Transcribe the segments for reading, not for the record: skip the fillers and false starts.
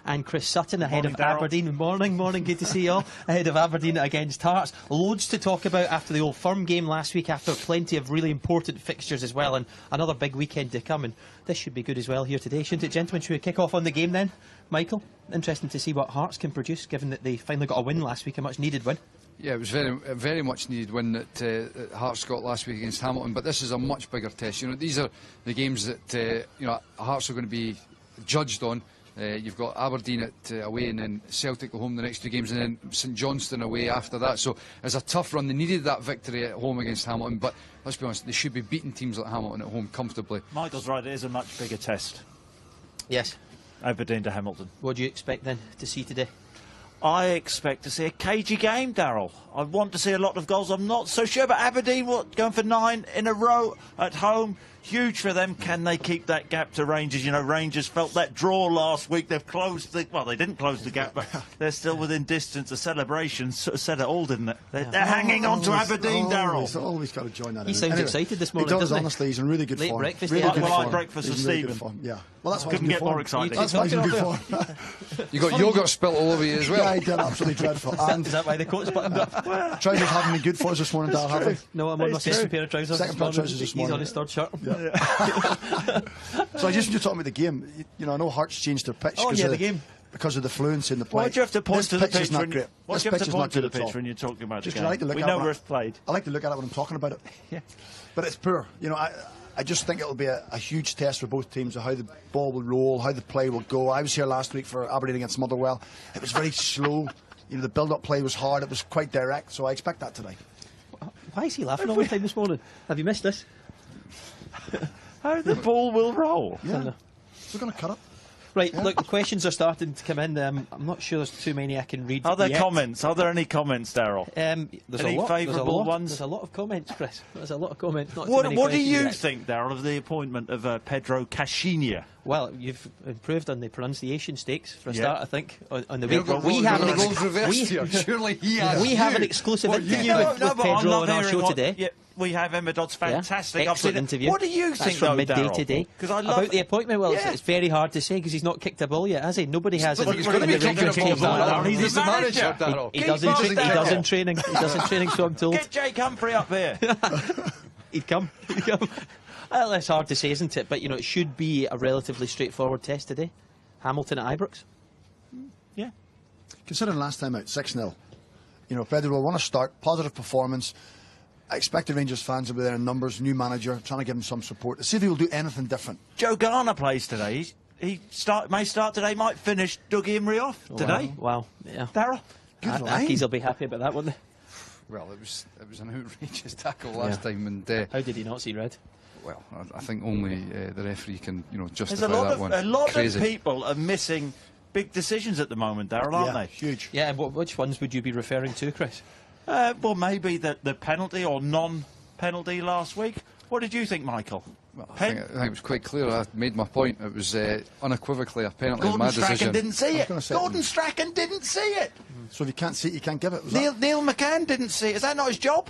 and Chris Sutton ahead of Darryl. Aberdeen. Morning, good to see you all. Ahead of Aberdeen against Hearts. Loads to talk about after the Old Firm game last week, after plenty of really important fixtures as well, and another big weekend to come, and this should be good as well here today, shouldn't it, gentlemen? Should we kick off on the game then? Michael, interesting to see what Hearts can produce, given that they finally got a win last week, a much needed win. Yeah, it was a very much needed win that Hearts got last week against Hamilton, but this is a much bigger test. You know, these are the games that Hearts are going to be judged on. You've got Aberdeen away, and then Celtic at home the next two games, and then St Johnstone away after that. So it's a tough run. They needed that victory at home against Hamilton, but let's be honest, they should be beating teams like Hamilton at home comfortably. Michael's right, it is a much bigger test. Yes. Aberdeen to Hamilton. What do you expect then to see today? I expect to see a cagey game, Darryl. I want to see a lot of goals. I'm not so sure, but Aberdeen, going for 9 in a row at home? Huge for them. Can they keep that gap to Rangers? You know, Rangers felt that draw last week. They've closed the... Well, they didn't close the gap, but they're still within distance. The celebration sort of said it all, didn't it? They're hanging on to Aberdeen, Darryl. Always got to join that. He sounds excited this morning, he does, doesn't he? honestly. He's in really good Late form. breakfast. Really Well, I breakfast with Stephen. Yeah. Well, that's why couldn't get more exciting. That's why he's in good form. You got yogurt spilt all over you as well. Yeah, he did. Absolutely dreadful. And is that why the coat's buttoned up? trousers haven't been good for us this morning, Darryl, have they? No, I'm on my second pair of trousers. Second pair of trousers this morning. He's on his third shirt. Yeah. So just when you're talking about the game, you know, I know Hearts changed their pitch because of the fluency in the play. Why do you have to point to the pitch? Why do you have to point to the pitch when you're talking about just the game? like to look we at know it where it's played. I like to look at it when I'm talking about it. Yeah. But it's poor. You know, I just think it'll be a huge test for both teams of how the ball will roll, how the play will go. I was here last week for Aberdeen against Motherwell. It was very slow. You know, the build-up play was hard. It was quite direct. So I expect that today. Why is he laughing all the time this morning? Have you missed this? How the ball will roll. Yeah. We're going to cut it. Right, look, the questions are starting to come in. I'm not sure there's too many I can read. Are there yet. comments? Are there any comments, Darryl? There's any favourable ones? There's a lot of comments, Chris. There's a lot of comments. Not What too many do you yet. think, Darryl, of the appointment of Pedro Caixinha? Well, you've improved on the pronunciation stakes for a start, I think, on the week. We have an exclusive interview with Pedro on our show today. Yeah, we have Emma Dodd's fantastic. Excellent interview. What do you think from midday Darryl? today? Because I love about the appointment. Well, it's very hard to say because he's not kicked a ball yet, has he? Nobody has. He's going to be kicking a ball. He's the manager. He does in training. He does in training, so I'm told. Get Jake Humphrey up here. He'd come. Well, it's hard to say, isn't it? But, you know, it should be a relatively straightforward test today. Hamilton at Ibrox. Yeah. Considering last time out, 6-0, you know, Pedro will want to start, positive performance. I expect the Rangers fans will be there in numbers, new manager, trying to give him some support. To see if he will do anything different. Joe Garner plays today. He may start today, might finish Dougie Imrie off today. Wow. Yeah. Darryl? Ackies will be happy about that, won't they? Well, it was an outrageous tackle last time. And how did he not see red? Well, I think only the referee can, justify that one. A lot Crazy. of people are missing big decisions at the moment, Darryl, aren't they? Huge. Yeah, and which ones would you be referring to, Chris? Well, maybe the penalty or non-penalty last week. What did you think, Michael? Well, I think it was quite clear. I made my point. It was unequivocally a penalty in my decision. Gordon Strachan didn't see it. Gordon Strachan didn't see it. So if you can't see it, you can't give it. Neil McCann didn't see it. Is that not his job?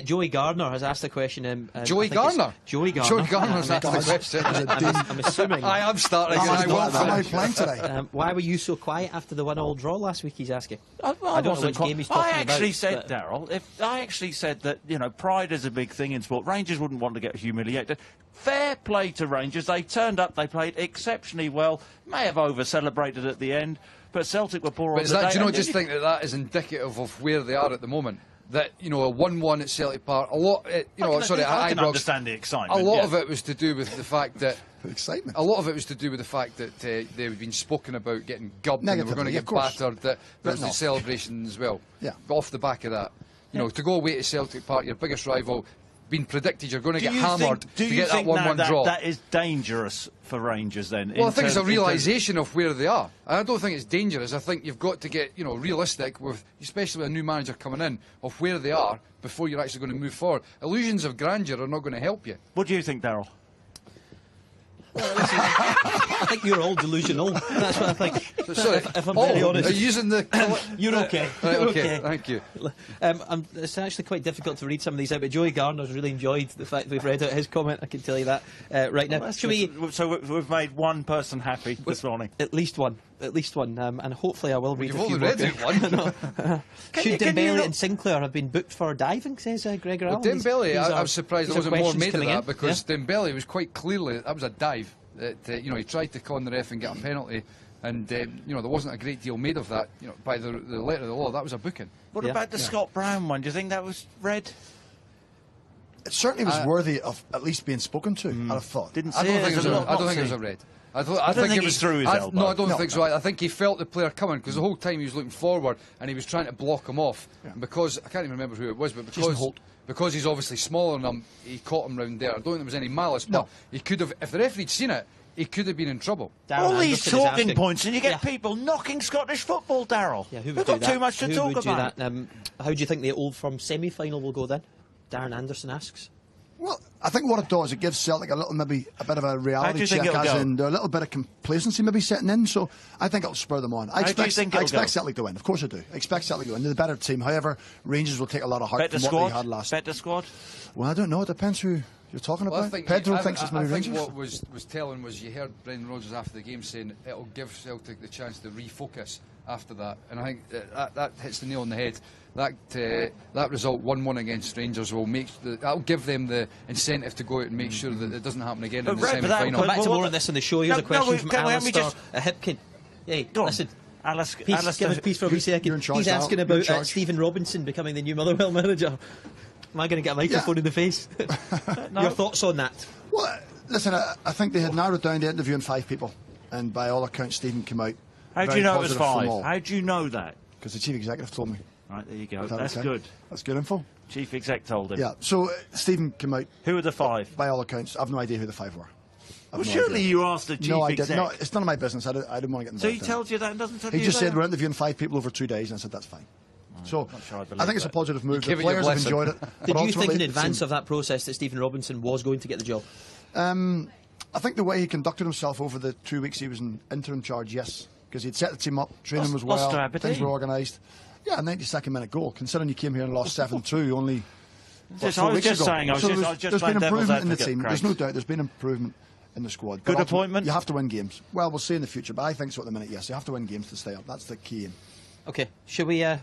Joey Gardner has asked the question. Joey Gardner? Joey Gardner. Joey Gardner's asked the question. I'm assuming. I am starting. I will playing today. Why were you so quiet after the 1-1 draw last week? He's asking. I don't know which game he's talking about. Darryl, I actually said that, pride is a big thing in sport. Rangers wouldn't want to get humiliated. Fair play to Rangers. They turned up. They played exceptionally well. May have over-celebrated at the end, but Celtic were poor on the day. Do you not just think that is indicative of where they are at the moment? That, a 1-1 at Celtic Park, a lot, at I understand the excitement. A lot of it was to do with the fact that excitement. A lot of it was to do with the fact that they've been spoken about getting gubbed and they were going to get battered. That there's the celebration as well. Yeah. Off the back of that, to go away to Celtic Park, your biggest rival, being predicted you're going to get hammered to get that 1-1 draw. That is dangerous for Rangers then? Well, I think it's a realisation of where they are. I don't think it's dangerous. I think you've got to get, realistic with, especially with a new manager coming in, of where they are before you're actually going to move forward. Illusions of grandeur are not going to help you. What do you think, Darryl? Well, listen, I think you're all delusional. That's what I think. Sorry, if I'm very honest. Are you using the... You're okay. Right, You're okay, thank you. It's actually quite difficult to read some of these out, but Joey Gardner's really enjoyed the fact we've read out his comment. I can tell you that right now. So we've made one person happy this morning. At least one. at least one, and hopefully I will read You've a few only more. read it one. Should Dembele and Sinclair have been booked for diving, says Gregor Allen? Dembele, I was surprised there wasn't more made of that, because Dembele was quite clearly, that was a dive. That, he tried to con the ref and get a penalty, and there wasn't a great deal made of that. By the letter of the law, that was a booking. What about the Scott Brown one? Do you think that was red? It certainly was worthy of at least being spoken to, I'd have thought. I don't think it was a red. I don't think it was through his elbow. No, I don't think so. I think he felt the player coming, because the whole time he was looking forward and he was trying to block him off. Yeah. Because I can't even remember who it was, but because he's obviously smaller than him, he caught him round there. I don't think there was any malice, but he could have, if the referee'd seen it, he could have been in trouble. All these talking points, and you get people knocking Scottish football, Darryl. Yeah, We've got too much to talk about. How do you think the Old Firm semi-final will go then? Darren Anderson asks. Well, I think what it does, it gives Celtic maybe a bit of a reality check, as in a little bit of complacency maybe setting in. So I think it'll spur them on. I expect Celtic to win. Of course I do. I expect Celtic to win. They're the better team. However, Rangers will take a lot of heart from what they had last. Better squad? Well, I don't know. It depends who you're talking about. Pedro thinks it's maybe Rangers. What was telling was, you heard Brendan Rodgers after the game saying it'll give Celtic the chance to refocus after that, and I think that hits the nail on the head. That result 1-1 against Rangers that'll give them the incentive to go out and make sure that it doesn't happen again in the semi-final. Come back to more on this on the show. Here's a question from Alistair Hipkin. Hey, listen. Give us peace for a wee second. He's asking about Stephen Robinson becoming the new Motherwell manager. Am I going to get a microphone in the face? Your thoughts on that? Well, listen, I think they had narrowed down to interviewing 5 people, and by all accounts, Stephen came out. How do you know it was 5? How do you know that? Because the chief executive told me. Right, there you go. That's good. That's good info. Chief exec told him. Yeah, so Stephen came out. Who are the 5? By all accounts, I've no idea who the 5 were. Well, surely you asked the chief exec. No, it's none of my business. I didn't want to get involved. So he tells you that and doesn't tell you that? He just said we're interviewing 5 people over 2 days, and I said that's fine. So I think it's a positive move. The players have enjoyed it. Did you think in advance of that process that Stephen Robinson was going to get the job? I think the way he conducted himself over the 2 weeks he was in interim charge, yes. Because he'd set the team up, training was well, things were organised. Yeah, a 92nd minute goal. Considering you came here and lost 7-2 only. There's been improvement in the team. There's no doubt. There's been improvement in the squad. Good appointment. You have to win games. Well, we'll see in the future, but I think so at the minute. Yes, you have to win games to stay up. That's the key aim. Okay,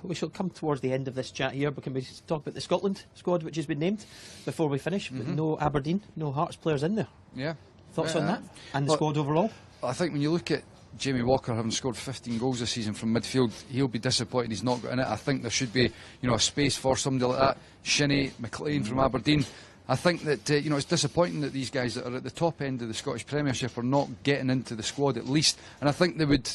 we shall come towards the end of this chat here, but can we talk about the Scotland squad which has been named before we finish? But no Aberdeen, no Hearts players in there. Yeah. Thoughts on that and the squad overall? I think when you look at Jamie Walker having scored 15 goals this season from midfield, he'll be disappointed he's not got in it. I think there should be, a space for somebody like that. Shinnie, McLean from Aberdeen. I think that it's disappointing that these guys that are at the top end of the Scottish Premiership are not getting into the squad at least. And I think they would,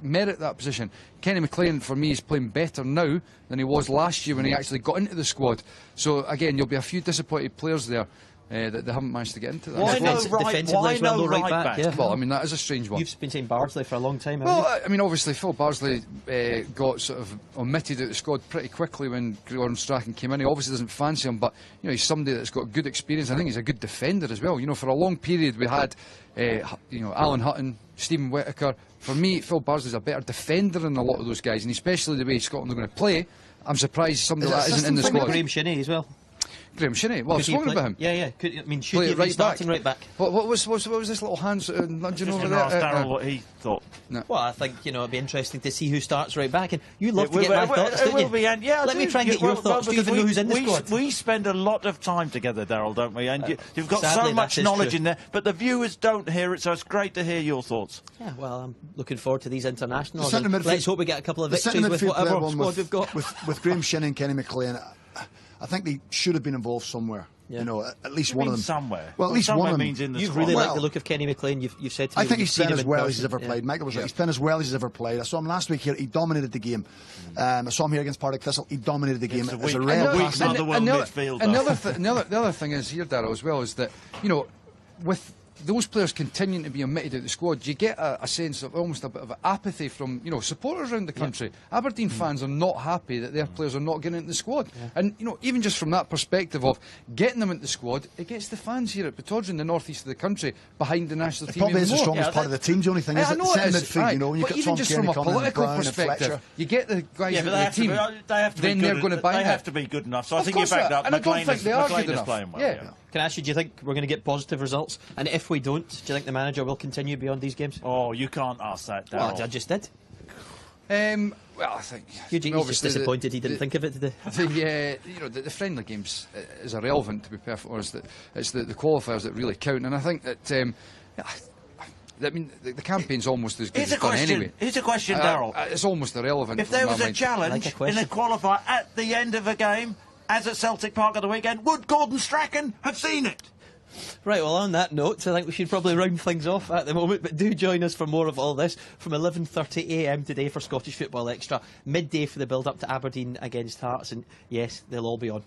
merit that position. Kenny McLean for me is playing better now than he was last year when he actually got into the squad. So again, you'll be a few disappointed players there. That they haven't managed to get into that. Why no right back? Yeah. Well, I mean, that is a strange one. You've been saying Bardsley for a long time, haven't you? I mean, obviously, Phil Bardsley got sort of omitted out of the squad pretty quickly when Gordon Strachan came in. He obviously doesn't fancy him, but he's somebody that's got good experience. I think he's a good defender as well. For a long period we had, Alan Hutton, Stephen Whittaker. For me, Phil Bardsley's a better defender than a lot of those guys, and especially the way Scotland are going to play. I'm surprised somebody like that isn't in the squad. Graham Shinnie as well. Graham Shinnie. Well, I've spoken about him. Yeah. Should he be starting right back? What was this little hand nudging over there? Ask Darryl what he thought. No. Well, I think it'd be interesting to see who starts right back, and you love to get my thoughts, don't you? Let me try and get your thoughts. Do you even know who's in the squad? We spend a lot of time together, Darryl, don't we? And you've got so much knowledge in there, but the viewers don't hear it, so it's great to hear your thoughts. Yeah, well, I'm looking forward to these internationals. Let's hope we get a couple of victories with whatever squad we've got. With Graham Shinnie and Kenny McLean, I think they should have been involved somewhere. At least one of them. Somewhere. Well, at least one of them. You've really liked the look of Kenny McLean. You've said to me. I think he's playing as well as he's ever played. Michael was right. He's playing as well as he's ever played. I saw him last week here. He dominated the game. I saw him here against Partick Thistle. He dominated the game. As a rare the other thing is here, Darryl, as well, is that with those players continuing to be omitted out of the squad, you get a sense of almost a bit of apathy from supporters around the country. Aberdeen fans are not happy that their players are not getting into the squad, and even just from that perspective of getting them into the squad, it gets the fans here at Pittodrie in the northeast of the country behind the national team. Probably is the strongest part of the team. The only thing is that midfield. But even just from a political perspective, you get the guys in the team. They have to be good enough. So I think you backed up. And I don't think they are good enough. Yeah. Can I ask you, do you think we're going to get positive results? And if we don't, do you think the manager will continue beyond these games? Oh, you can't ask that, Darryl. Well, I just did. Well, I think Eugene's just disappointed he didn't think of it today. The friendly games is irrelevant, to be perfectly honest. It's the qualifiers that really count, and I think that. I mean, the campaign's almost as good as done anyway. Here's a question, Darryl. It's almost irrelevant. If there was a challenge in a qualifier at the end of a game, as at Celtic Park at the weekend, would Gordon Strachan have seen it? Right, well, on that note, I think we should probably round things off at the moment, but do join us for more of all this from 11:30 a.m. today for Scottish Football Extra, midday for the build-up to Aberdeen against Hearts, and yes, they'll all be on.